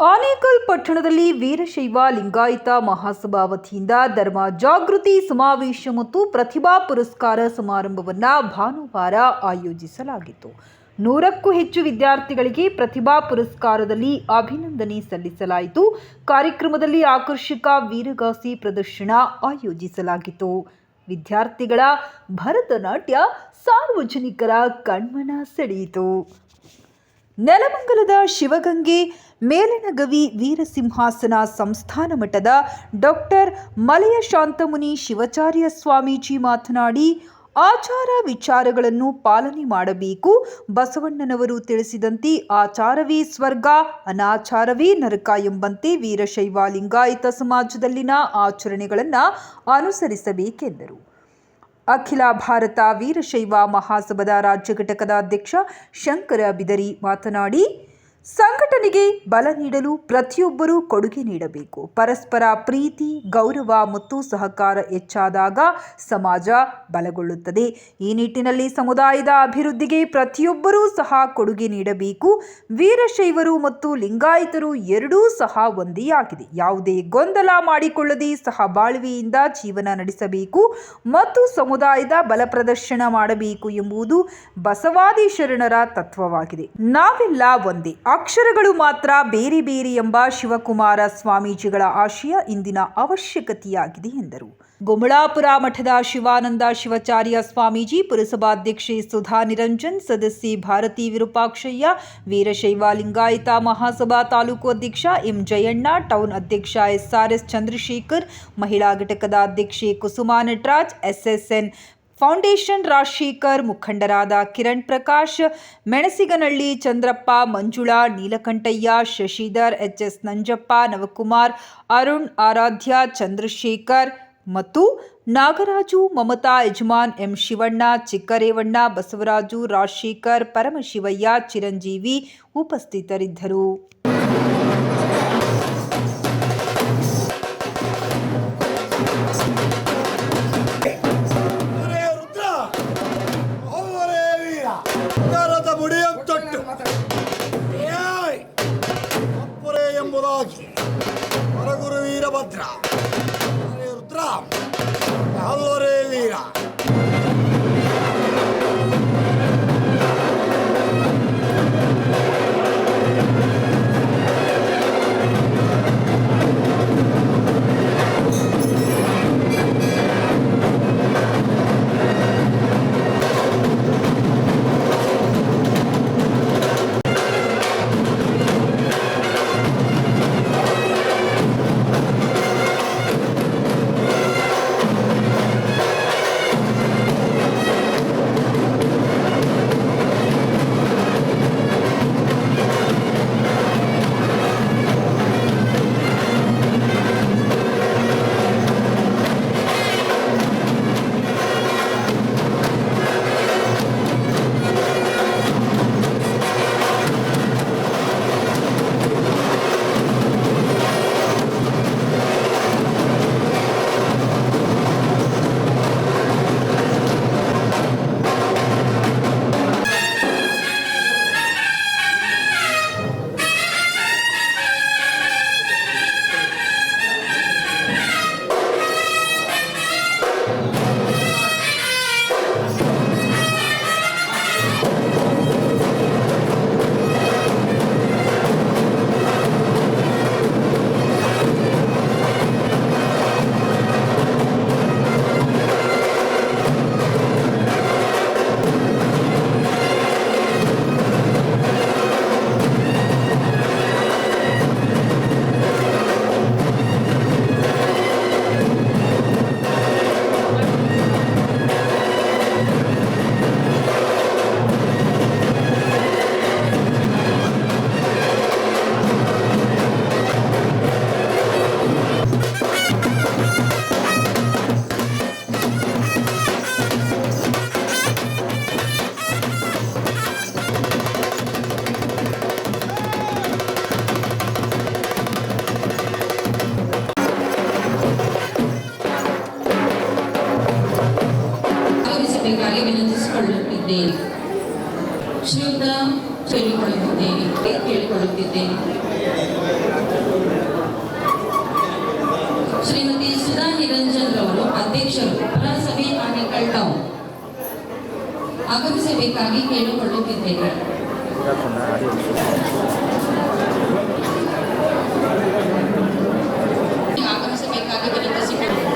ಆನೇಕಲ್ ಪಟ್ಟಣದಲ್ಲಿ ವೀರಶೈವ ಲಿಂಗಾಯತ ಮಹಾಸಭಾ ವತಿಯಿಂದ ಧರ್ಮ ಜಾಗೃತಿ ಸಮಾವೇಶ ಮತ್ತು ಪ್ರತಿಭಾ ಪುರಸ್ಕಾರ ಸಮಾರಂಭವನ್ನು ಭಾನುವಾರ ಆಯೋಜಿಸಲಾಗಿತ್ತು. 100ಕ್ಕೂ ಹೆಚ್ಚು ವಿದ್ಯಾರ್ಥಿಗಳಿಗೆ ಪ್ರತಿಭಾ ಪುರಸ್ಕಾರದಲ್ಲಿ ಅಭಿನಂದನೆ ಸಲ್ಲಿಸಲಾಯಿತು. ಕಾರ್ಯಕ್ರಮದಲ್ಲಿ ಆಕರ್ಷಕ ವೀರಗಾಸೆ ಪ್ರದರ್ಶನ ಆಯೋಜಿಸಲಾಗಿತ್ತು. ವಿದ್ಯಾರ್ಥಿಗಳ ಭರತನಾಟ್ಯ ಸಾರ್ವಜನಿಕರ ಕಣ್ಮನ ಸೆಳೆಯಿತು. ನೆಲಮಂಗಲದ ಶಿವಗಂಗೆ ಮೇಲನಗವಿ ವೀರಸಿಂಹಾಸನ ಸಂಸ್ಥಾನ ಮಠದ ಡಾಕ್ಟರ್ ಮಲಯ ಶಾಂತಮುನಿ ಶಿವಾಚಾರ್ಯ ಸ್ವಾಮೀಜಿ ಮಾತನಾಡಿ, ಆಚಾರ ವಿಚಾರಗಳನ್ನು ಪಾಲನೆ ಮಾಡಬೇಕು. ಬಸವಣ್ಣನವರು ತಿಳಿಸಿದಂತೆ ಆಚಾರವೇ ಸ್ವರ್ಗ, ಅನಾಚಾರವೇ ನರಕ ಎಂಬಂತೆ ವೀರಶೈವ ಲಿಂಗಾಯತ ಸಮಾಜದಲ್ಲಿನ ಆಚರಣೆಗಳನ್ನು ಅನುಸರಿಸಬೇಕೆಂದರು. ಅಖಿಲ ಭಾರತ ವೀರಶೈವ ಮಹಾಸಭಾದ ರಾಜ್ಯ ಘಟಕದ ಅಧ್ಯಕ್ಷ ಶಂಕರ ಬಿದರಿ ಮಾತನಾಡಿ, ಸಂಘಟನೆಗೆ ಬಲ ನೀಡಲು ಪ್ರತಿಯೊಬ್ಬರೂ ಕೊಡುಗೆ ನೀಡಬೇಕು. ಪರಸ್ಪರ ಪ್ರೀತಿ, ಗೌರವ ಮತ್ತು ಸಹಕಾರ ಹೆಚ್ಚಾದಾಗ ಸಮಾಜ ಬಲಗೊಳ್ಳುತ್ತದೆ. ಈ ನಿಟ್ಟಿನಲ್ಲಿ ಸಮುದಾಯದ ಅಭಿವೃದ್ಧಿಗೆ ಪ್ರತಿಯೊಬ್ಬರೂ ಸಹ ಕೊಡುಗೆ ನೀಡಬೇಕು. ವೀರಶೈವರು ಮತ್ತು ಲಿಂಗಾಯತರು ಎರಡೂ ಸಹ ಒಂದೇ ಆಗಿದೆ. ಯಾವುದೇ ಗೊಂದಲ ಮಾಡಿಕೊಳ್ಳದೆ ಸಹಬಾಳ್ವೆಯಿಂದ ಜೀವನ ನಡೆಸಬೇಕು ಮತ್ತು ಸಮುದಾಯದ ಬಲ ಪ್ರದರ್ಶನ ಮಾಡಬೇಕು ಎಂಬುದು ಬಸವಾದಿ ಶರಣರ ತತ್ವವಾಗಿದೆ. ನಾವೆಲ್ಲ ಒಂದೇ, ಅಕ್ಷರಗಳು ಮಾತ್ರ ಬೇರೆ ಬೇರೆ ಎಂಬ ಶಿವಕುಮಾರ ಸ್ವಾಮೀಜಿಗಳ ಆಶಯ ಇಂದಿನ ಅವಶ್ಯಕತೆಯಾಗಿದೆ ಎಂದರು. ಗುಮಳಾಪುರ ಮಠದ ಶಿವಾನಂದ ಶಿವಾಚಾರ್ಯ ಸ್ವಾಮೀಜಿ, ಪುರಸಭಾಧ್ಯಕ್ಷೆ ಸುಧಾ ನಿರಂಜನ್, ಸದಸ್ಯೆ ಭಾರತಿ ವಿರೂಪಾಕ್ಷಯ್ಯ, ವೀರಶೈವ ಲಿಂಗಾಯತ ಮಹಾಸಭಾ ತಾಲೂಕು ಅಧ್ಯಕ್ಷ ಎಂ ಜಯಣ್ಣ, ಟೌನ್ ಅಧ್ಯಕ್ಷ SRS ಚಂದ್ರಶೇಖರ್, ಮಹಿಳಾ ಘಟಕದ ಅಧ್ಯಕ್ಷೆ ಕುಸುಮಾ ನಟರಾಜ್, SSN ಫೌಂಡೇಶನ್ ರಾಜಶೇಖರ್, ಮುಖಂಡರಾದ ಕಿರಣ್ ಪ್ರಕಾಶ್, ಮೆಣಸಿಗನಹಳ್ಳಿ ಚಂದ್ರಪ್ಪ, ಮಂಜುಳಾ, ನೀಲಕಂಠಯ್ಯ, ಶಶಿಧರ್, HS ನಂಜಪ್ಪ, ನವಕುಮಾರ್, ಅರುಣ್, ಆರಾಧ್ಯ, ಚಂದ್ರಶೇಖರ್ ಮತ್ತು ನಾಗರಾಜು, ಮಮತಾ, ಯಜಮಾನ್, ಎಂ ಶಿವಣ್ಣ, ಚಿಕ್ಕರೇವಣ್ಣ, ಬಸವರಾಜು, ರಾಜಶೇಖರ್, ಪರಮಶಿವಯ್ಯ, ಚಿರಂಜೀವಿ ಉಪಸ್ಥಿತರಿದ್ದರು. ಎಂಬುದಾಗಿ ಹೊರಗುರು ವೀರಭದ್ರ ರುದ್ರ ಹಲ್ವರೇ ವೀರ ನಿರಂಜನ್ ರವರು ಅಧ್ಯಕ್ಷರು ಪುರಸಭೆ ಆನೇಕಲ್ ಟೌನ್ ಆಗಮಿಸಬೇಕಾಗಿ ಕೇಳಿಕೊಳ್ಳುತ್ತಿದ್ದೇನೆ. ಆಗಮಿಸಬೇಕಾಗಿ ವಿನಂತಿಸಿಕೊಳ್ಳುತ್ತೇನೆ.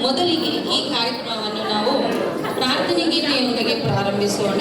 ಮೊದಲಿಗೆ ಈ ಕಾರ್ಯಕ್ರಮವನ್ನು ನಾವು ಪ್ರಾರ್ಥನೆ ಗೀತೆಯೊಂದಿಗೆ ಪ್ರಾರಂಭಿಸೋಣ.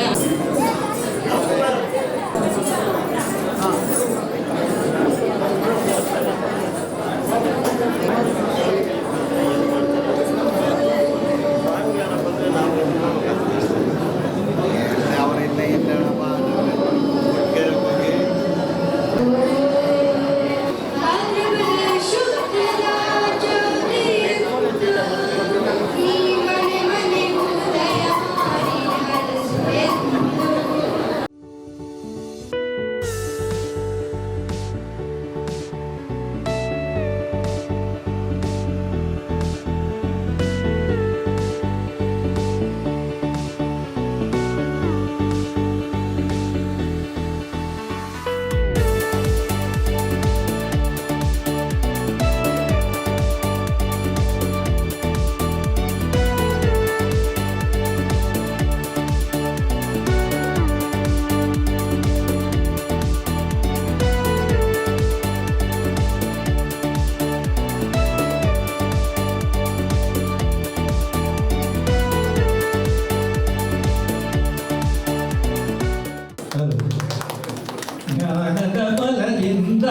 ಜ್ಞಾನದ ಬಲದಿಂದ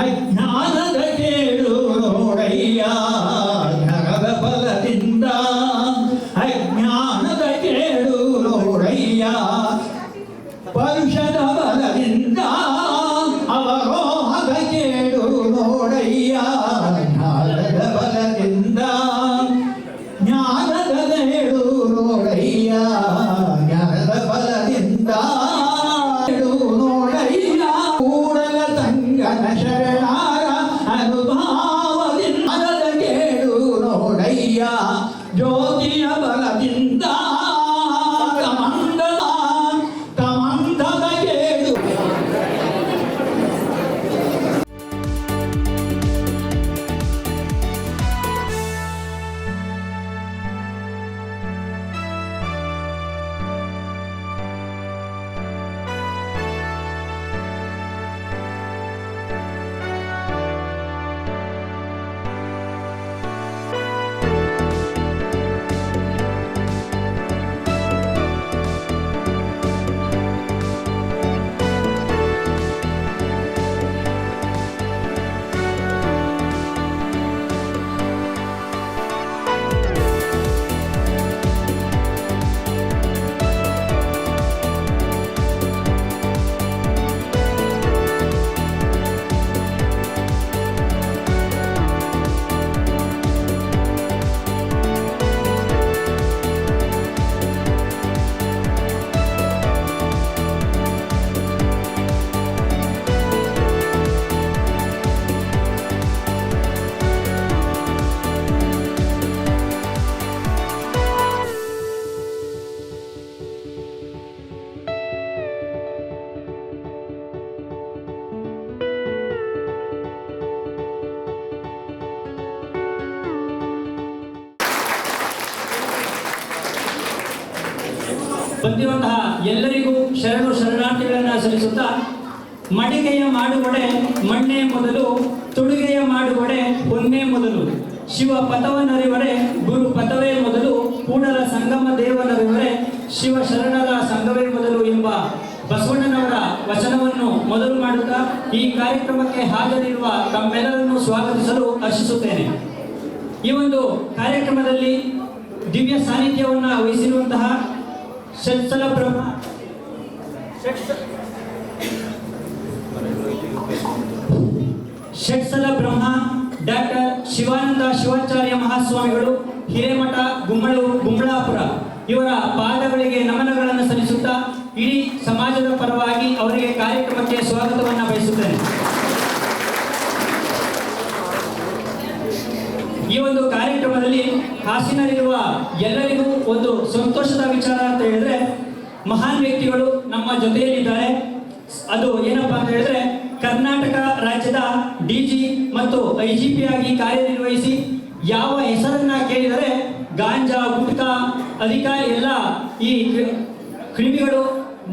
ಅಜ್ಞಾನದ ಕೇಳು ನೋಡಯ್ಯ, ಜ್ಞಾನದ ಬಲದಿಂದ ಅಜ್ಞಾನದ ಕೇಳು ನೋಡಯ್ಯ, ಪರುಷದ ಬಲದಿಂದ ಅವರೋಹದ ಕೇಳು ನೋಡಯ್ಯ, ಜ್ಞಾನದ ಬಲದಿಂದ ಜ್ಞಾನದ ಕೇಳು ನೋಡಯ್ಯ, ಜ್ಞಾನದ ಬಲದಿಂದ ನೋಡಯ್ಯ, ಕೂಡಲ ಸಂಗನ ಶರಣಾರ ಅನುಭಾವದಿಂದ ಕೇಳು ನೋಡಯ್ಯ, ಜ್ಯೋತಿಯ ಬಲದಿಂದ ತಮಂದದ ಕೇಳು. ಬಂದಿರುವಂತಹ ಎಲ್ಲರಿಗೂ ಶರಣು ಶರಣಾರ್ಥಿಗಳನ್ನು ಸಲ್ಲಿಸುತ್ತಾ, ಮಡಿಗೆಯ ಮಾಡುವಡೆ ಮಣ್ಣೆ ಮೊದಲು, ತುಡುಗೆಯ ಮಾಡುವಡೆ ಹೊನ್ನೆ ಮೊದಲು, ಶಿವ ಪಥವನ್ನರಿವರೆ ಗುರು ಪಥವೇ ಮೊದಲು, ಕೂಡಲ ಸಂಗಮ ದೇವನರಿವರೆ ಶಿವ ಶರಣರ ಸಂಘವೇ ಮೊದಲು ಎಂಬ ಬಸವಣ್ಣನವರ ವಚನವನ್ನು ಮೊದಲು ಮಾಡುತ್ತಾ ಈ ಕಾರ್ಯಕ್ರಮಕ್ಕೆ ಹಾಜರಿರುವ ತಮ್ಮೆಲ್ಲರನ್ನು ಸ್ವಾಗತಿಸಲು ಹರ್ಷಿಸುತ್ತೇನೆ. ಈ ಒಂದು ಕಾರ್ಯಕ್ರಮದಲ್ಲಿ ದಿವ್ಯ ಸಾನ್ನಿಧ್ಯವನ್ನು ವಹಿಸಿರುವಂತಹ ಷಟ್ಸಲ ಬ್ರಹ್ಮ ಡಾಕ್ಟರ್ ಶಿವಾನಂದ ಶಿವಾಚಾರ್ಯ ಮಹಾಸ್ವಾಮಿಗಳು, ಹಿರೇಮಠ ಗುಂಬಳಾಪುರ ಇವರ ಪಾದಗಳಿಗೆ ನಮನಗಳನ್ನು ಸಲ್ಲಿಸುತ್ತಾ ಇಡೀ ಸಮಾಜದ ಪರವಾಗಿ ಅವರಿಗೆ ಕಾರ್ಯಕ್ರಮಕ್ಕೆ ಸ್ವಾಗತವನ್ನು ಬಯಸುತ್ತೇನೆ. ಹಾಸನಲ್ಲಿರುವ ಎಲ್ಲರಿಗೂ ಒಂದು ಸಂತೋಷದ ವಿಚಾರ ಅಂತ ಹೇಳಿದ್ರೆ ಮಹಾನ್ ವ್ಯಕ್ತಿಗಳು ನಮ್ಮ ಜೊತೆಯಲ್ಲಿದ್ದಾರೆ. ಅದು ಏನಪ್ಪಾ ಅಂತ ಹೇಳಿದ್ರೆ ಕರ್ನಾಟಕ ರಾಜ್ಯದ ಡಿಜಿ ಮತ್ತು IGP ಆಗಿ ಕಾರ್ಯನಿರ್ವಹಿಸಿ ಯಾವ ಹೆಸರನ್ನ ಕೇಳಿದರೆ ಗಾಂಜಾ ಗುಟ್ಕಾ ಅಧಿಕಾರಿ ಎಲ್ಲ ಈ ಕ್ರಿಮಿಗಳು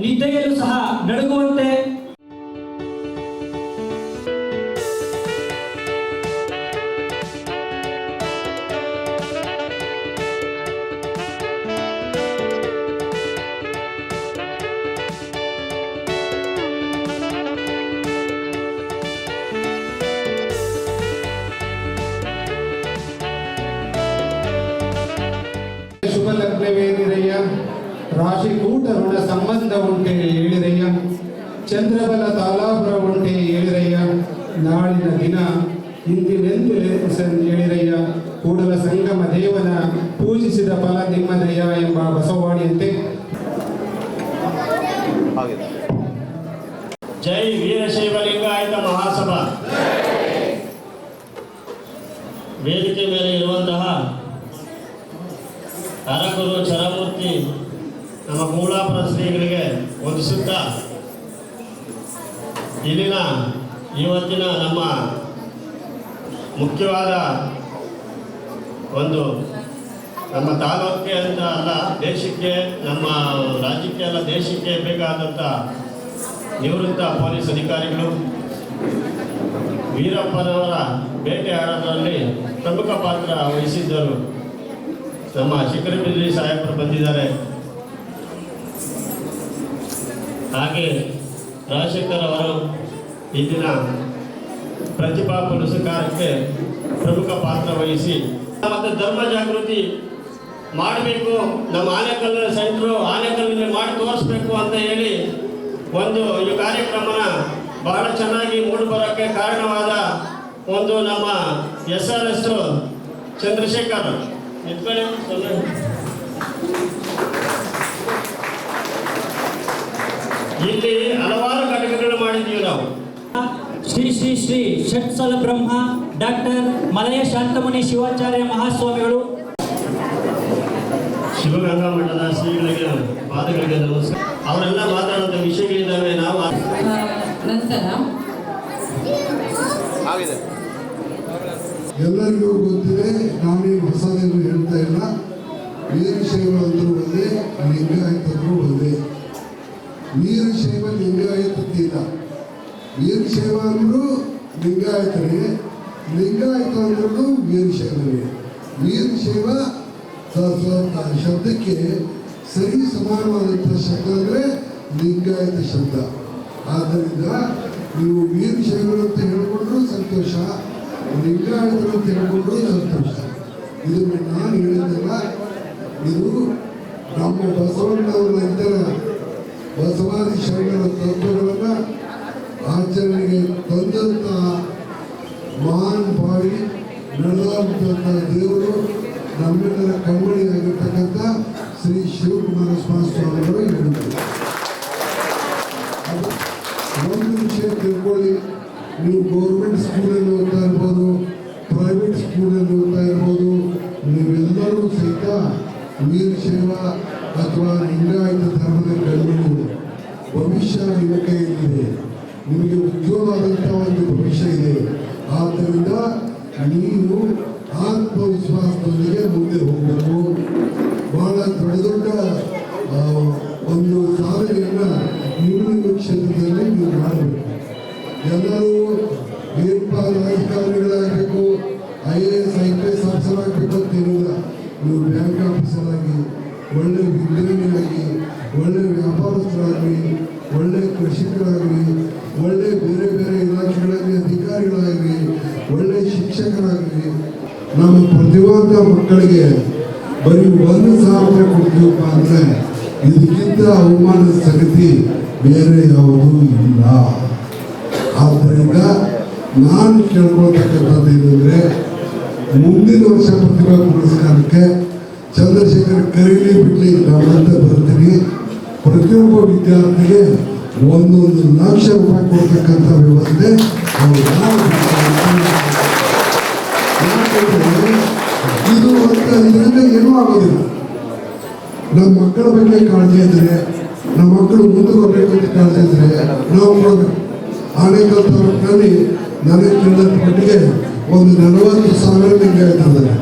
ನಿದ್ದೆಯಲ್ಲೂ ಸಹ ನಡುಗುವಂತೆ ಶುಭ ಲಗ್ನವೇನಿರಯ್ಯ, ರಾಶಿಕೂಟ ಋಣ ಸಂಬಂಧ ಉಂಟೆ ಹೇಳಿರಯ್ಯ, ಚಂದ್ರಬಲ ತಾಲಾಪುರ ಉಂಟೆ ಹೇಳಿರಯ್ಯ, ನಾಳಿನ ದಿನ ಇಂದಿನೆಂದು ಹೇಳಿರಯ್ಯ, ಕೂಡಲ ಸಂಗಮ ದೇವನ ಪೂಜಿಸಿದ ಫಲ ನಿಮ್ಮದಯ್ಯ ಎಂಬ ಬಸವಾಣಿಯಂತೆ ಜೈ ವೀರಶೈವ ಲಿಂಗಾಯತ ಮಹಾಸಭಾ. ವೇದಿಕೆ ಮೇಲೆ ಇರುವಂತಹ ಹರಗುರು ಚರಮೂರ್ತಿ ನಮ್ಮ ಮೂಲಾಪುರ ಶ್ರೀಗಳಿಗೆ ವಂದಿಸುತ್ತಾ ಇಲ್ಲಿನ ಇವತ್ತಿನ ನಮ್ಮ ಮುಖ್ಯವಾದ ಒಂದು ನಮ್ಮ ತಾಲೂಕಿಗೆ ಅಂತ ಅಲ್ಲ, ದೇಶಕ್ಕೆ, ನಮ್ಮ ರಾಜ್ಯಕ್ಕೆ ಅಲ್ಲ, ದೇಶಕ್ಕೆ ಬೇಕಾದಂಥ ನಿವೃತ್ತ ಪೊಲೀಸ್ ಅಧಿಕಾರಿಗಳು ವೀರಪ್ಪನವರ ಬೇಟೆಯಾಡೋದ್ರಲ್ಲಿ ಪ್ರಮುಖ ಪಾತ್ರ ವಹಿಸಿದ್ದರು. ನಮ್ಮ ಶಿಖರಬಿದ್ರಿ ಸಾಹೇಬರು ಬಂದಿದ್ದಾರೆ. ಹಾಗೆ ರಾಜಶೇಖರ್ ಅವರು ಇಂದಿನ ಪ್ರತಿಭಾ ಪುರಸ್ಕಾರಕ್ಕೆ ಪ್ರಮುಖ ಪಾತ್ರ ವಹಿಸಿ ಮತ್ತು ಧರ್ಮ ಜಾಗೃತಿ ಮಾಡಬೇಕು, ನಮ್ಮ ಆನೆಕಲ್ಲಿನ ಸೆಂಟ್ರು ಆನೆಕಲ್ಲಿನಲ್ಲಿ ಮಾಡಿ ತೋರಿಸ್ಬೇಕು ಅಂತ ಹೇಳಿ ಒಂದು ಈ ಕಾರ್ಯಕ್ರಮನ ಬಹಳ ಚೆನ್ನಾಗಿ ಮೂಡಿಬರೋಕ್ಕೆ ಕಾರಣವಾದ ಒಂದು ನಮ್ಮ SRS ಚಂದ್ರಶೇಖರ್ ಇಲ್ಲಿ ಹಲವಾರು ಘಟಕಗಳು ಮಾಡಿದ್ದೀವಿ ನಾವು. ಶ್ರೀ ಶ್ರೀ ಶ್ರೀ ಷಟ್ಸಲ ಬ್ರಹ್ಮ ಡಾಕ್ಟರ್ ಮಲಯ ಶಾಂತಮುನಿ ಶಿವಾಚಾರ್ಯ ಮಹಾಸ್ವಾಮಿಗಳು ಶಿವಗಂಗಾ ಮಠದ ಶ್ರೀಗಳಿಗೆ ಪಾದಗಳಿಗೆ ನಮಸ್ಕಾರ. ಅವರೆಲ್ಲ ಮಾತಾಡುವಂಥ ವಿಷಯಗಳಿದ್ದಾವೆ. ನಾವು ನಂತರ ಎಲ್ಲರಿಗೂ ಗೊತ್ತಿದೆ, ನಾವೇನು ಹೊಸದೇನು ಹೇಳ್ತಾ ಇಲ್ಲ. ವೀರಶೈವ ಅಂದ್ರೂ ಒಂದೇ, ಲಿಂಗಾಯತಂದ್ರೂ ಒಂದೇ. ವೀರಶೈವ ಲಿಂಗಾಯತಿಲ್ಲ. ವೀರಶೈವ ಅಂದ್ರೂ ಲಿಂಗಾಯತನೇ, ಲಿಂಗಾಯತ ಅಂದ್ರೂ ವೀರಶೈವನೇ. ವೀರಶೈವ ಶಬ್ದಕ್ಕೆ ಸರಿ ಸಮಾನವಾದಂಥ ಶಬ್ದ ಅಂದರೆ ಲಿಂಗಾಯತ ಶಬ್ದ. ಆದ್ದರಿಂದ ನೀವು ವೀರಶೈವರು ಅಂತ ಹೇಳ್ಕೊಂಡ್ರೂ ಸಂತೋಷ, ಲಿಂಗಾಯತರು ಅಂತ ಹೇಳ್ಕೊಂಡ್ರೂ ಸಂತೋಷ. ಇದನ್ನು ನಾನು ಹೇಳಿದ್ದಲ್ಲ, ಇದು ನಮ್ಮ ಬಸವಣ್ಣವರ ಇತರ ಬಸವಾದಿ ಶರಣರ ತತ್ವಗಳನ್ನು ಆಚರಣೆಗೆ ತಂದಂಥ ಮಹಾನ್ ಬಾಳಿ ನಡೆದಂಥ ದೇವರು ನಮ್ಮೆಲ್ಲರ ಕಣ್ಮಣಿಯಾಗಿರ್ತಕ್ಕಂಥ ಶ್ರೀ ಶಿವಕುಮಾರ ಸ್ವಾಮಿಗಳು ಹೇಳಿದರು. ಒಂದು ವಿಷಯ ತಿಳ್ಕೊಳ್ಳಿ, ನೀವು ಗೌರ್ಮೆಂಟ್ ಸ್ಕೂಲಲ್ಲಿ ಓದ್ತಾ ಇರ್ಬೋದು, ಪ್ರೈವೇಟ್ ಸ್ಕೂಲಲ್ಲಿ ಓದ್ತಾ ಇರ್ಬೋದು, ನೀವೆಲ್ಲರೂ ಸಹಿತ ವೀರಶೈವ ಅಥವಾ ಲಿಂಗಾಯತ ಧರ್ಮದ ಕಣ್ಮಣಿಗಳು. ಭವಿಷ್ಯ ನಿಮ್ಮ ಕೈಯಲ್ಲಿದೆ, ನಿಮಗೆ ಉಜ್ವಲವಾದಂಥ ಒಂದು ಭವಿಷ್ಯ ಇದೆ. ಆದ್ದರಿಂದ ನೀವು ಆತ್ಮವಿಶ್ವಾಸದೊಂದಿಗೆ ಮುಂದೆ ಹೋಗಬೇಕು. ಬಹಳ ದೊಡ್ಡ ಒಂದು ಸಾಧನೆಯನ್ನು ನಿಮ್ಮ ಕ್ಷೇತ್ರದಲ್ಲಿ ನೀವು ಮಾಡಬೇಕು. ಎಲ್ಲರೂ ಏನಪ್ಪ ರಾಜಕಾರಣಿಗಳಾಗಬೇಕು, IAS IPS ಆಫೀಸರ್ ಆಗಬೇಕು ಅಂತ ಏನಿಲ್ಲ. ನೀವು ಬ್ಯಾಂಕ್ ಆಫೀಸರ್ ಆಗಿ, ಒಳ್ಳೆ ವಿಜ್ಞಾನಿಯಾಗಿ, ಒಳ್ಳೆ ವ್ಯಾಪಾರಸ್ಥರಾಗಲಿ, ಒಳ್ಳೆ ಕೃಷಿಕರಾಗಲಿ, ಒಳ್ಳೆ ಬೇರೆ ಬೇರೆ ಇಲಾಖೆಗಳಲ್ಲಿ ಅಧಿಕಾರಿಗಳಾಗಲಿ, ಒಳ್ಳೆ ಶಿಕ್ಷಕರಾಗಲಿ, ನಮ್ಮ ಪ್ರತಿವಾದ ಮಕ್ಕಳಿಗೆ ಬರೀ 1,000 ರೂಪಾಯಿ ಕೊಡ್ತೀವಪ್ಪ ಅಂದರೆ ಇದಕ್ಕಿಂತ ಅವಮಾನದ ಸಂಗತಿ ಬೇರೆ ಯಾವುದೂ ಇಲ್ಲ. ಆದ್ದರಿಂದ ನಾನು ಕೇಳ್ಕೊಳ್ತಕ್ಕಂಥದ್ದು ಏನಂದರೆ, ಮುಂದಿನ ವರ್ಷ ಪ್ರತಿಭಾ ಪುರಸ್ಕಾರಕ್ಕೆ ಚಂದ್ರಶೇಖರ್ ಕರೀಲಿ ಬಿಡಲಿ ನಾನಂತ ಬರ್ತೀನಿ. ಪ್ರತಿಯೊಬ್ಬ ವಿದ್ಯಾರ್ಥಿಗೆ 1 ಲಕ್ಷ ರೂಪಾಯಿ ಕೊಡ್ತಕ್ಕಂಥ ವ್ಯವಸ್ಥೆ ಅವರು. ಇದು ಮತ್ತೆ ಇದರಿಂದ ಏನೂ ಆಗೋದಿಲ್ಲ. ನಮ್ಮ ಮಕ್ಕಳ ಬಗ್ಗೆ ಕಾಳಜಿ ಇದ್ರೆ, ನಮ್ಮ ಮಕ್ಕಳು ಮುಂದೆ ಬರಬೇಕು ಅಂತ ಕಾಳಜಿ ಇದ್ರೆ ನಾವು ಕೊಡಬೇಕು. ಆನೇಕಲ್ ತಾಲೂಕಿನಲ್ಲಿ ನನಗೆ ತಿಳಿದ ಮಟ್ಟಿಗೆ ಒಂದು 40,000 ಲಿಂಗಾಯತರಿದ್ದಾರೆ.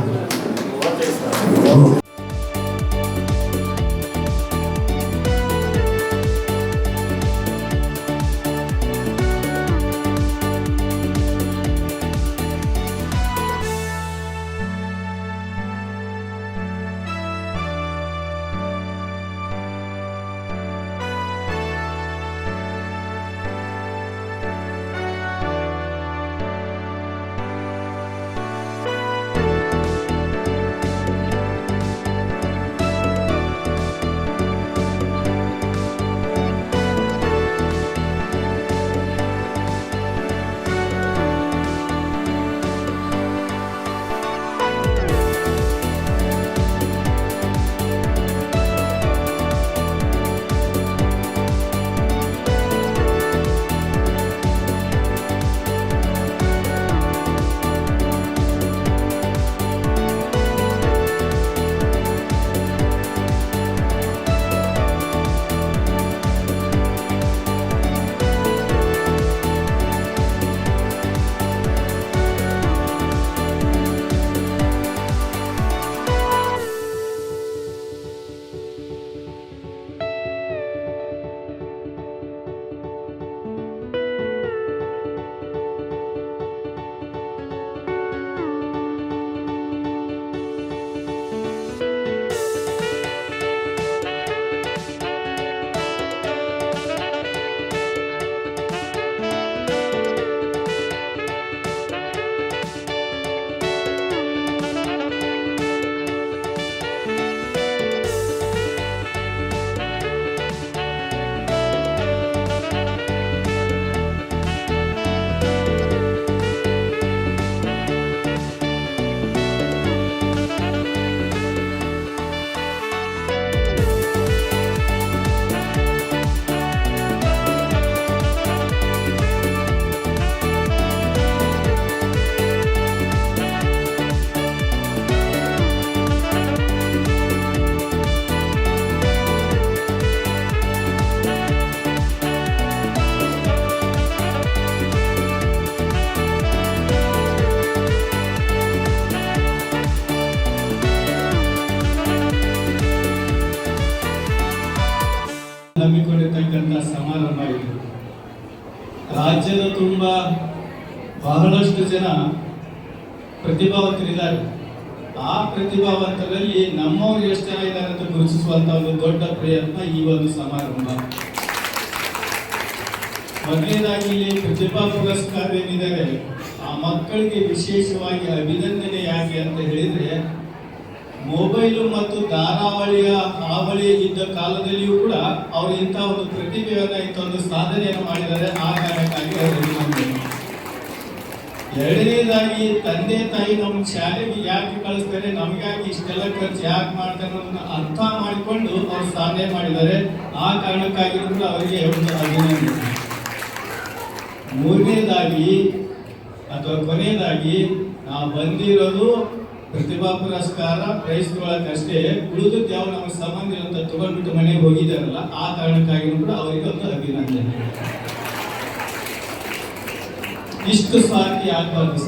ಹಮ್ಮಿಕೊಂಡಿರ್ತಕ್ಕಂಥ ಸಮಾರಂಭ ಇದು. ರಾಜ್ಯದ ತುಂಬ ಬಹಳಷ್ಟು ಜನ ಪ್ರತಿಭಾವಂತರಿದ್ದಾರೆ. ಆ ಪ್ರತಿಭಾವಂತರಲ್ಲಿ ನಮ್ಮವ್ರು ಎಷ್ಟು ಜನ ಇದ್ದಾರೆ ಅಂತ ಗುರುತಿಸುವಂತ ಒಂದು ದೊಡ್ಡ ಪ್ರಯತ್ನ ಈ ಒಂದು ಸಮಾರಂಭ. ಮೊದಲನೇದಾಗಿ ಇಲ್ಲಿ ಪ್ರತಿಭಾ ಪುರಸ್ಕಾರ ಏನಿದ್ದಾರೆ ಆ ಮಕ್ಕಳಿಗೆ ವಿಶೇಷವಾಗಿ ಅಭಿನಂದನೆ ಯಾಕೆ ಅಂತ ಹೇಳಿದ್ರೆ, ಮೊಬೈಲು ಮತ್ತು ಧಾರಾವಳಿಯ ಹಾವಳಿ ಇದ್ದ ಕಾಲದಲ್ಲಿಯೂ ಕೂಡ ಅವರು ಇಂಥ ಒಂದು ಪ್ರತಿಭೆಯನ್ನ ಇಂಥ ಒಂದು ಸಾಧನೆಯನ್ನು ಮಾಡಿದ್ದಾರೆ. ಆ ಕಾರಣಕ್ಕಾಗಿ ಅವರು ಎರಡನೇದಾಗಿ ತಂದೆ ತಾಯಿ ನಮ್ಮ ಶಾಲೆಗೆ ಯಾಕೆ ಕಳಿಸ್ತಾರೆ, ನಮಗಾಗಿ ಇಷ್ಟೆಲ್ಲ ಖರ್ಚು ಯಾಕೆ ಮಾಡ್ತಾರೆ ಅನ್ನೋದನ್ನ ಅರ್ಥ ಮಾಡಿಕೊಂಡು ಅವ್ರು ಸಾಧನೆ ಮಾಡಿದ್ದಾರೆ. ಆ ಕಾರಣಕ್ಕಾಗಿ ಕೂಡ ಅವರಿಗೆ ಒಂದು ಅಭಿನಂದನೆ. ಮೂರನೇದಾಗಿ ಅಥವಾ ಕೊನೆಯದಾಗಿ ನಾವು ಬಂದಿರೋದು ಪ್ರತಿಭಾ ಪುರಸ್ಕಾರ ಪ್ರೈಸ್ಗಳಕ್ಕಷ್ಟೇ, ಉಳಿದದ್ದು ಯಾವ ನಮ್ಮ ಸಂಬಂಧ ಅಂತ ತಗೊಂಡ್ಬಿಟ್ಟು ಮನೆಗೆ ಹೋಗಿದ್ದಾರಲ್ಲ, ಆ ಕಾರಣಕ್ಕಾಗಿ ಕೂಡ ಅವರಿಗೆ ಒಂದು ಅಭಿನಂದನೆ. ಇಷ್ಟು ಸ್ವಾರ್ಥಿ ಆಗಬಾರ್ದು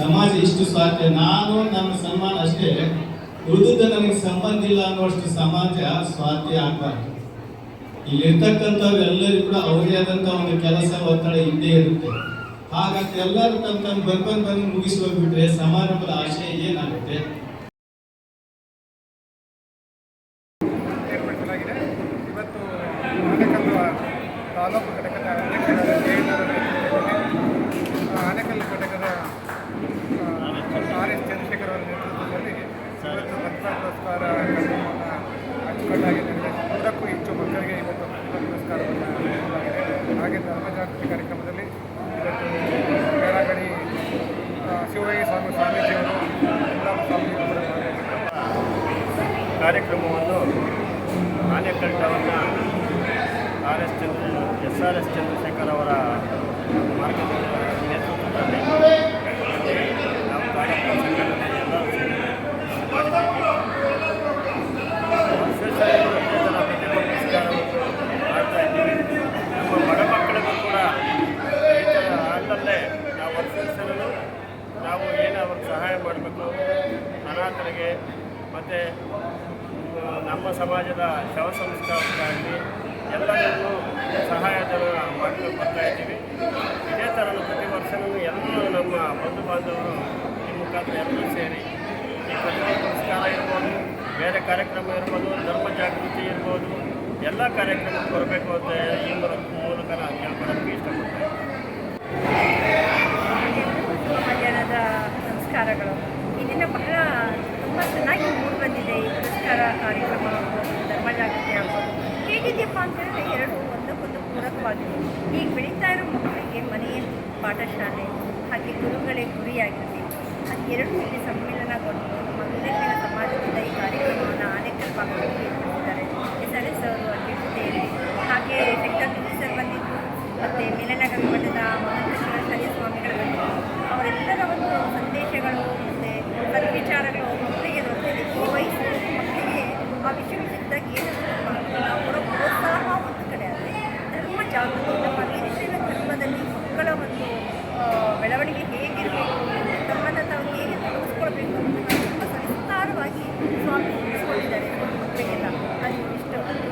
ಸಮಾಜ ಇಷ್ಟು ಸ್ವಾರ್ಥಿ. ನಾನು ನಮ್ಮ ಸನ್ಮಾನ ಅಷ್ಟೇ, ಉಳಿದದ್ದು ನನಗೆ ಸಂಬಂಧ ಇಲ್ಲ ಅನ್ನುವಷ್ಟು ಸಮಾಜ ಸ್ವಾರ್ಥಿ ಆಗಬಾರ್ದು. ಇಲ್ಲಿರ್ತಕ್ಕಂಥವ್ರು ಎಲ್ಲರಿಗೂ ಕೂಡ ಅವರೇ ಆದಂಥ ಒಂದು ಕೆಲಸ ಒತ್ತಡ ಇದ್ದೇ ಇರುತ್ತೆ. ಹಾಗಾಗಿ ಎಲ್ಲರೂ ತಮ್ಮ ಬಂದು ಮುಗಿಸಿ ಹೋಗ್ಬಿಟ್ರೆ ಸಮಾರಂಭದ ಆಶಯ ಏನಾಗುತ್ತೆ? ಇವತ್ತು ತಾಲೂಕು ಘಟಕದ ಆನೇಕಲ್ ಘಟಕದ RS ಚಂದ್ರಶೇಖರ್ ಅವರ ನೇತೃತ್ವದಲ್ಲಿ ಇವತ್ತು ಪ್ರತಿಭಾ ಪುರಸ್ಕಾರ ಅಚ್ಚುಕಟ್ಟಾಗಿ ನೂರಕ್ಕೂ ಹೆಚ್ಚು ಮಕ್ಕಳಿಗೆ ಇವತ್ತು ಪ್ರತಿಭಾ ಪುರಸ್ಕಾರವನ್ನು ನೀಡಲಾಗಿದೆ. ಹಾಗೆ ಧರ್ಮ ಜಾಗೃತಿ ಕಾರ್ಯಕ್ರಮದಲ್ಲಿ ಇವತ್ತು ಬೇಳಗಡಿ ಶಿವಯ್ಯ ಸ್ವಾಮೀಜಿಯವರು ಕಾರ್ಯಕ್ರಮವನ್ನು ಆನೇಕಲ್ ಟೌನ್ನ SRS ಚಂದ್ರಶೇಖರ್ ಅವರ ನೇತೃತ್ವದಲ್ಲಿ ನಾವು ಕಾರ್ಯಕ್ರಮ ಸಂಘಟನೆ ಎಲ್ಲರೂ ಮತ್ತು ನಮ್ಮ ಸಮಾಜದ ಶವ ಸಂಸ್ಕಾರಕ್ಕಾಗಲಿ ಎಲ್ಲರಿಗೂ ಸಹಾಯಧನ ಮಾಡಲು ಬರ್ತಾಯಿದ್ದೀವಿ. ಇದೇ ಥರ ಪ್ರತಿ ವರ್ಷವೂ ಎಲ್ಲರೂ ನಮ್ಮ ಬಂಧು ಬಾಂಧವರು ಈ ಮುಖಾಂತರ ಎಲ್ಲರೂ ಸೇರಿ ಈ ಪ್ರತಿಭಾ ಪುರಸ್ಕಾರ ಇರ್ಬೋದು, ಬೇರೆ ಕಾರ್ಯಕ್ರಮ ಇರ್ಬೋದು, ಧರ್ಮ ಜಾಗೃತಿ ಇರ್ಬೋದು, ಎಲ್ಲ ಕಾರ್ಯಕ್ರಮಕ್ಕೆ ಬರಬೇಕು ಅಂತ ಈ ಮೂಲಕ ನಾನು ಕೇಳ್ಕೊಳ್ಳೋಕ್ಕೆ ಇಷ್ಟಪಡ್ತೇನೆ. ಮಧ್ಯಾಹ್ನದ ಸಂಸ್ಕಾರಗಳು ಈ ದಿನ ಬಹಳ ತುಂಬ ಚೆನ್ನಾಗಿ ಮೂಡಿ ಬಂದಿದೆ. ಈ ಪುರಸ್ಕಾರ ಕಾರ್ಯಕ್ರಮ ಆಗ್ಬೋದು, ಧರ್ಮ ಜಾಗೃತಿ ಆಗ್ಬೋದು, ಹೇಗಿದೆಯಪ್ಪ ಅಂತ ಹೇಳಿದ್ರೆ ಎರಡು ಒಂದಕ್ಕೊಂದು ಪೂರಕವಾಗಿದೆ. ಈಗ ಬೆಳೀತಾ ಇರೋ ಮಕ್ಕಳಿಗೆ ಮನೆಯ ಪಾಠಶಾಲೆ ಹಾಗೆ ಗುರುಗಳೇ ಗುರಿಯಾಗಿರಬೇಕು. ಅದು ಎರಡು ಇಲ್ಲಿ ಸಮ್ಮಿಲನಗೊಂಡು ನಮ್ಮ ವಿಲೇಖನ ಸಮಾಜದಿಂದ ಈ ಕಾರ್ಯಕ್ರಮವನ್ನು ಆನೇಕಲ್ ಭಾಗದಲ್ಲಿ ಏರ್ಪಡಿಸಿದ್ದಾರೆ. SRS ಅವರು ಅಧ್ಯಕ್ಷತೆಯಲ್ಲಿ, ಹಾಗೆ ಸೆಕ್ಟರ್ ಮಿನಿಸ್ಟರ್ ಬಂದಿದ್ದು, ಮತ್ತು ಮಿಲನಗರ ಮಠದ ಮಹಂತೇಶ್ವರ ಸ್ವಾಮಿಗಳು ಬಂದಿದ್ದು, ಅವರೆಲ್ಲರ ಒಂದು ಸಂದೇಶಗಳು ಮತ್ತು ಸದ್ವಿಚಾರಗಳು ಮಕ್ಕಳಿಗೆ ದೊರೆತಿದೆ. ಈ ವಯಸ್ಸಿನ ಮಕ್ಕಳಿಗೆ ಆ ವಿಷಯಗಳು ಸಿಕ್ಕಿದಾಗ ಏನು ನಾವು ಕೊಡೋ ಪ್ರೋತ್ಸಾಹ ಒಂದು ಕಡೆ ಆದರೆ ಧರ್ಮ ಜಾಗೃತಿ, ನಮ್ಮ ವೀರಶೈವ ಧರ್ಮದಲ್ಲಿ ಮಕ್ಕಳ ಒಂದು ಬೆಳವಣಿಗೆ ಹೇಗಿರಬೇಕು, ತಮ್ಮನ್ನು ತಾವು ಹೇಗೆ ತೊಡಗಿಸ್ಕೊಳ್ಬೇಕು ಅಂತ ತುಂಬ ಸವಿಸ್ತಾರವಾಗಿ ಸ್ವಾಮಿ ತಿಳಿಸ್ಕೊಂಡಿದ್ದಾರೆ ಮಕ್ಕಳಿಗೆಲ್ಲ. ಅದು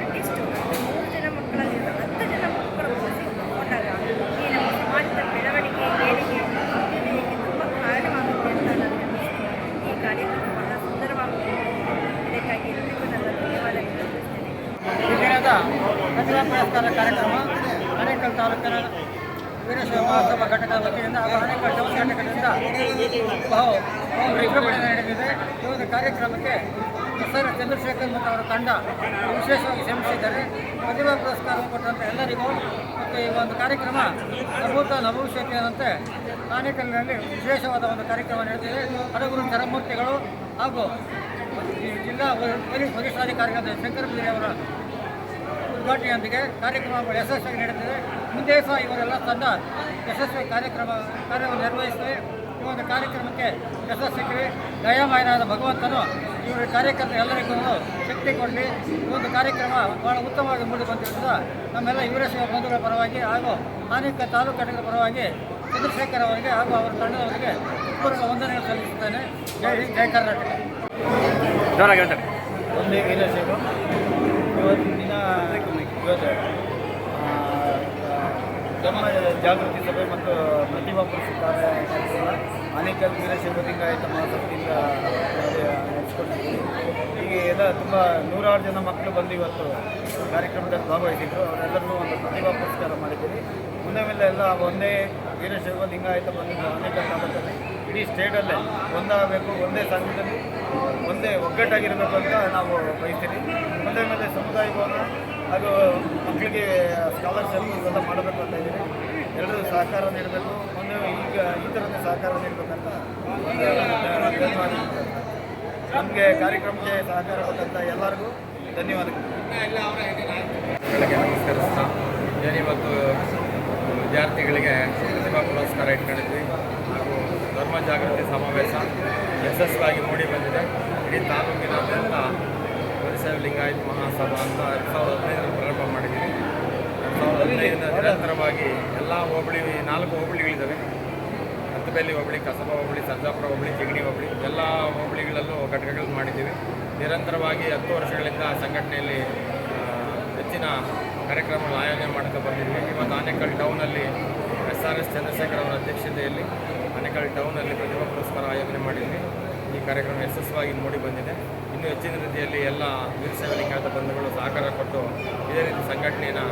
ಅಟ್ಲೀಸ್ಟ್ 3 ಜನ ಮಕ್ಕಳಲ್ಲಿ 10 ಜನ ಮಕ್ಕಳು ಸಿಕ್ಕೊಂಡಾಗ ಈ ನಮ್ಮ ಸಮಾಜದ ಬೆಳವಣಿಗೆ ಏಳಿಗೆ ಅಭ್ಯುದಯಕ್ಕೆ ತುಂಬ ಕಾರಣವಾಗುತ್ತೆ ಅಂತ ನಾನು ಅನ್ನಿಸ್ತೀನಿ. ಈ ಕಾರ್ಯಕ್ರಮ ಬಹಳ ಸುಂದರವಾಗುತ್ತೆ. ಇದಕ್ಕಾಗಿ ಎಲ್ಲರಿಗೂ ನನ್ನ ಧನ್ಯವಾದಗಳು ತಿಳಿಸ್ತೇನೆ. ಈ ದಿನದ ಪ್ರತಿಭಾ ಪುರಸ್ಕಾರ ಕಾರ್ಯಕ್ರಮ ಆನೇಕಲ್ ತಾಲೂಕಿನ ವೀರಶೈವ ಮಹಾಸಭಾ ಘಟಕದ ವತಿಯಿಂದ ಹಾಗೂ ಆನೇಕಲ್ ಟೌನ್ ಘಟಕದಿಂದ ಬಹು ವಿಜೃಂಭಣೆ ನಡೆದಿದೆ. ಈ ಒಂದು ಕಾರ್ಯಕ್ರಮಕ್ಕೆ SR ಚಂದ್ರಶೇಖರ್ ಮತ್ತು ಅವರ ತಂಡ ವಿಶೇಷವಾಗಿ ಶ್ರಮಿಸಿದ್ದಾರೆ. ಪ್ರತಿಭಾ ಪುರಸ್ಕಾರ ಕೊಟ್ಟಂಥ ಎಲ್ಲರಿಗೂ ಮತ್ತು ಈ ಒಂದು ಕಾರ್ಯಕ್ರಮ ಅಭೂತ ನಭವಿಷ್ಯತೆಯಂತೆ ಆನೇಕಲ್ನಲ್ಲಿ ವಿಶೇಷವಾದ ಒಂದು ಕಾರ್ಯಕ್ರಮ ನಡೆದಿದೆ. ಹಡಗೂರು ಚರಮೂರ್ತಿಗಳು ಹಾಗೂ ಜಿಲ್ಲಾ ಪೊಲೀಸ್ ವರಿಷ್ಠಾಧಿಕಾರಿಗಳಾದ ಶಂಕರ ಬಿದ್ರಿ ಅವರ ಉದ್ಘಾಟನೆಯೊಂದಿಗೆ ಕಾರ್ಯಕ್ರಮ ಯಶಸ್ವಿಯಾಗಿ ನಡೆದಿದೆ. ಮುಂದೆ ಸಹ ಇವರೆಲ್ಲ ತಂಡ ಯಶಸ್ವಿ ಕಾರ್ಯವನ್ನು ನಿರ್ವಹಿಸುತ್ತವೆ. ಈ ಒಂದು ಕಾರ್ಯಕ್ರಮಕ್ಕೆ ಯಶಸ್ವಿಗೆ ದಯಾಮಯನಾದ ಭಗವಂತನು ಇವರ ಕಾರ್ಯಕರ್ತ ಎಲ್ಲರಿಗೂ ಶಕ್ತಿ ಕೊಡಲಿ. ಈ ಒಂದು ಕಾರ್ಯಕ್ರಮ ಬಹಳ ಉತ್ತಮವಾಗಿ ಮೂಡಿ ಬಂದಿರುವುದರಿಂದ ನಮ್ಮೆಲ್ಲ ವೀರಶೈವ ಬಂಧುಗಳ ಪರವಾಗಿ ಹಾಗೂ ಆನೇಕಲ್ ತಾಲೂಕು ಘಟಕದ ಪರವಾಗಿ ಚಂದ್ರಶೇಖರ್ ಅವರಿಗೆ ಹಾಗೂ ಅವರ ತಂಡದವರಿಗೆ ಪೂರ್ವಕ ವಂದನೆಗಳು ಸಲ್ಲಿಸುತ್ತೇನೆ. ಜೈ ಹಿಂದ್, ಜೈ ಕರ್ನಾಟಕ. ಒಂದೇ ವೀರಶೈವ ಇವತ್ತಿನ ಧರ್ಮ ಜಾಗೃತಿ ಸಭೆ ಮತ್ತು ಪ್ರತಿಭಾ ಪುರಸ್ಕಾರ ಕಾರ್ಯಕ್ರಮ ಆನೇಕಲ್ ವೀರಶೈವ ಲಿಂಗಾಯತ ಮಹಾಸಭೆಯಿಂದ ನಡೆಸ್ಕೊಟ್ಟಿದ್ದೀವಿ. ಹೀಗೆ ಎಲ್ಲ ತುಂಬ 106 ಜನ ಮಕ್ಕಳು ಬಂದು ಇವತ್ತು ಕಾರ್ಯಕ್ರಮದಲ್ಲಿ ಭಾಗವಹಿಸಿದ್ರು. ಅವರೆಲ್ಲರೂ ಒಂದು ಪ್ರತಿಭಾ ಪುರಸ್ಕಾರ ಮಾಡಿದ್ದೀವಿ. ಮುಂದೆ ಮೇಲೆ ಎಲ್ಲ ಒಂದೇ ವೀರಶೈವ ಲಿಂಗಾಯತ ಬಂದಿದ್ದು ಆನೇಕಲ್ ತಾಲೂಕಲ್ಲಿ ಇಡೀ ಸ್ಟೇಟಲ್ಲೇ ಒಂದಾಗಬೇಕು, ಒಂದೇ ಸಂಘದಲ್ಲಿ ಒಂದೇ ಒಗ್ಗಟ್ಟಾಗಿರಬೇಕು ಅಂತ ನಾವು ಬಯಸ್ತೀವಿ. ಮುಂದೆ ಮೇಲೆ ಸಮುದಾಯ ಭವನ ಹಾಗೂ ಮಕ್ಕಳಿಗೆ ಸ್ಕಾಲರ್ಶಿಪ್ ಇವೆಲ್ಲ ಮಾಡಬೇಕು ಅಂತ ಇದ್ದೀವಿ. ಎಲ್ಲರೂ ಸಹಕಾರ ನೀಡಬೇಕು. ಮುಂದೆ ಈಗ ಈ ಥರನೇ ಸಹಕಾರ ನೀಡಬೇಕಂತ ಧನ್ಯವಾದ. ನಮಗೆ ಕಾರ್ಯಕ್ರಮಕ್ಕೆ ಸಹಕಾರ ಕೊಟ್ಟಂಥ ಎಲ್ಲರಿಗೂ ಧನ್ಯವಾದಗಳು. ಬೆಳಗ್ಗೆ ನಮಸ್ಕರಿಸ್ತಾ ಏನಿವತ್ತು ವಿದ್ಯಾರ್ಥಿಗಳಿಗೆ ಪ್ರತಿಭಾ ಪುರಸ್ಕಾರ ಇಟ್ಕೊಂಡಿದ್ವಿ ಹಾಗೂ ಧರ್ಮ ಜಾಗೃತಿ ಸಮಾವೇಶ ಯಶಸ್ವಿಯಾಗಿ ಮೂಡಿ ಬಂದಿದೆ. ಇಡೀ ತಾಲೂಕಿನಾದ್ಯಂತ ವೀರಶೈವ ಲಿಂಗಾಯತ ಮಹಾಸಭಾ ಅಂತ 2015 ಪ್ರಾರಂಭ ಮಾಡಿದ್ದೀವಿ. 2015 ನಿರಂತರವಾಗಿ ಎಲ್ಲ ಹೋಬಳಿ 4 ಹೋಬಳಿಗಳಿದ್ದಾವೆ. ಹತ್ತಬೇಲಿ ಹೋಬಳಿ, ಕಸಬಾ ಹೋಬಳಿ, ಸರ್ಜಾಪುರ ಹೋಬಳಿ, ಜಿಗಣಿ ಹೋಬಳಿ ಎಲ್ಲ ಹೋಬಳಿಗಳಲ್ಲೂ ಘಟಕಗಳು ಮಾಡಿದ್ದೀವಿ. ನಿರಂತರವಾಗಿ 10 ವರ್ಷಗಳಿಂದ ಸಂಘಟನೆಯಲ್ಲಿ ಹೆಚ್ಚಿನ ಕಾರ್ಯಕ್ರಮಗಳು ಆಯೋಜನೆ ಮಾಡ್ತಾ ಬಂದಿದ್ವಿ. ಇವತ್ತು ಆನೇಕಲ್ ಟೌನಲ್ಲಿ SRS ಚಂದ್ರಶೇಖರ್ ಅವರ ಅಧ್ಯಕ್ಷತೆಯಲ್ಲಿ ಆನೇಕಲ್ ಟೌನಲ್ಲಿ ಪ್ರತಿಭಾ ಪುರಸ್ಕಾರ ಆಯೋಜನೆ ಮಾಡಿದ್ವಿ. ಈ ಕಾರ್ಯಕ್ರಮ ಯಶಸ್ವಿಯಾಗಿ ಮೂಡಿ ಬಂದಿದೆ. ಇನ್ನೂ ಹೆಚ್ಚಿನ ರೀತಿಯಲ್ಲಿ ಎಲ್ಲ ವೀರಶೈವ ಲಿಂಗಾಯತ ಬಂಧುಗಳು ಸಹಕಾರ ಕೊಟ್ಟು ಇದೇ ರೀತಿ ಸಂಘಟನೆಯನ್ನು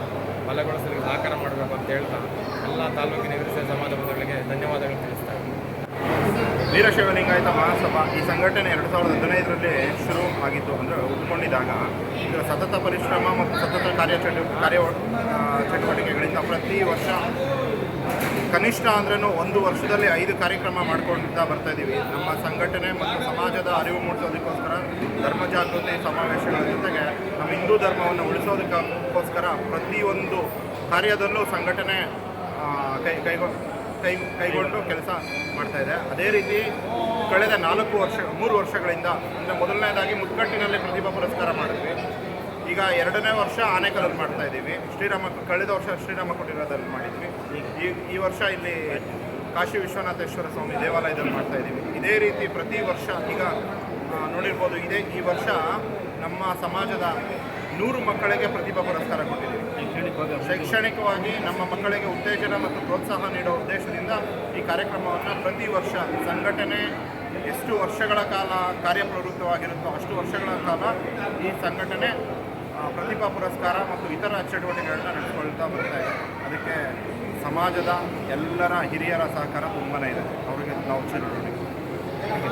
ಬಲಗೊಳಿಸಲು ಸಹಕಾರ ಮಾಡಬೇಕು ಅಂತ ಹೇಳ್ತಾ ಎಲ್ಲ ತಾಲೂಕಿನ ವೀರಶೈವ ಸಮಾಜ ಬಂಧುಗಳಿಗೆ ಧನ್ಯವಾದಗಳು ತಿಳಿಸ್ತಾ ಇದ್ದೀನಿ. ವೀರಶೈವ ಲಿಂಗಾಯತ ಮಹಾಸಭಾ ಈ ಸಂಘಟನೆ 2015ರಲ್ಲಿ ಶುರು ಆಗಿತ್ತು. ಅಂದರೆ ಹುಟ್ಕೊಂಡಿದ್ದಾಗ ಇದರ ಸತತ ಪರಿಶ್ರಮ ಮತ್ತು ಸತತ ಚಟುವಟಿಕೆಗಳಿಂದ ಪ್ರತಿ ವರ್ಷ ಕನಿಷ್ಠ ಅಂದ್ರೂ 1 ವರ್ಷದಲ್ಲಿ 5 ಕಾರ್ಯಕ್ರಮ ಮಾಡ್ಕೊಳ್ತಾ ಬರ್ತಾಯಿದ್ದೀವಿ. ನಮ್ಮ ಸಂಘಟನೆ ಮತ್ತು ಸಮಾಜದ ಅರಿವು ಮೂಡಿಸೋದಕ್ಕೋಸ್ಕರ ಧರ್ಮ ಜಾಗೃತಿ ಸಮಾವೇಶಗಳ ಜೊತೆಗೆ ನಮ್ಮ ಹಿಂದೂ ಧರ್ಮವನ್ನು ಉಳಿಸೋದಕ್ಕೋಸ್ಕರ ಪ್ರತಿಯೊಂದು ಕಾರ್ಯದಲ್ಲೂ ಸಂಘಟನೆ ಕೈಗೊಂಡು ಕೆಲಸ ಮಾಡ್ತಾಯಿದೆ. ಅದೇ ರೀತಿ ಕಳೆದ 3 ವರ್ಷಗಳಿಂದ ಅಂದರೆ ಮೊದಲನೇದಾಗಿ ಮುತ್ಕಟ್ಟಿನಲ್ಲಿ ಪ್ರತಿಭಾ ಪುರಸ್ಕಾರ ಮಾಡಿದ್ವಿ. ಈಗ 2ನೇ ವರ್ಷ ಆನೇಕಲಲ್ಲಿ ಮಾಡ್ತಾಯಿದ್ದೀವಿ. ಕಳೆದ ವರ್ಷ ಶ್ರೀರಾಮ ಕುಟೀರದಲ್ಲಿ ಮಾಡಿದ್ವಿ. ಈ ವರ್ಷ ಇಲ್ಲಿ ಕಾಶಿ ವಿಶ್ವನಾಥೇಶ್ವರ ಸ್ವಾಮಿ ದೇವಾಲಯದಲ್ಲಿ ಮಾಡ್ತಾಯಿದ್ದೀವಿ. ಇದೇ ರೀತಿ ಪ್ರತಿ ವರ್ಷ ಈಗ ನೋಡಿರ್ಬೋದು, ಈ ವರ್ಷ ನಮ್ಮ ಸಮಾಜದ 100 ಮಕ್ಕಳಿಗೆ ಪ್ರತಿಭಾ ಪುರಸ್ಕಾರ ಕೊಟ್ಟಿದ್ದೀವಿ. ಶೈಕ್ಷಣಿಕವಾಗಿ ನಮ್ಮ ಮಕ್ಕಳಿಗೆ ಉತ್ತೇಜನ ಮತ್ತು ಪ್ರೋತ್ಸಾಹ ನೀಡುವ ಉದ್ದೇಶದಿಂದ ಈ ಕಾರ್ಯಕ್ರಮವನ್ನು ಪ್ರತಿ ವರ್ಷ ಸಂಘಟನೆ ಎಷ್ಟು ವರ್ಷಗಳ ಕಾಲ ಕಾರ್ಯಪ್ರವೃತ್ತವಾಗಿರುತ್ತೋ ಅಷ್ಟು ವರ್ಷಗಳ ಕಾಲ ಈ ಸಂಘಟನೆ ಪ್ರತಿಭಾ ಪುರಸ್ಕಾರ ಮತ್ತು ಇತರ ಚಟುವಟಿಕೆಗಳನ್ನ ನಡೆಸ್ಕೊಳ್ತಾ ಬರ್ತಾ ಇದೆ. ಅದಕ್ಕೆ ಸಮಾಜದ ಎಲ್ಲರ ಹಿರಿಯರ ಸಹಕಾರ ತುಂಬಾ ಇದೆ. ಅವರಿಗೆ ನಾವು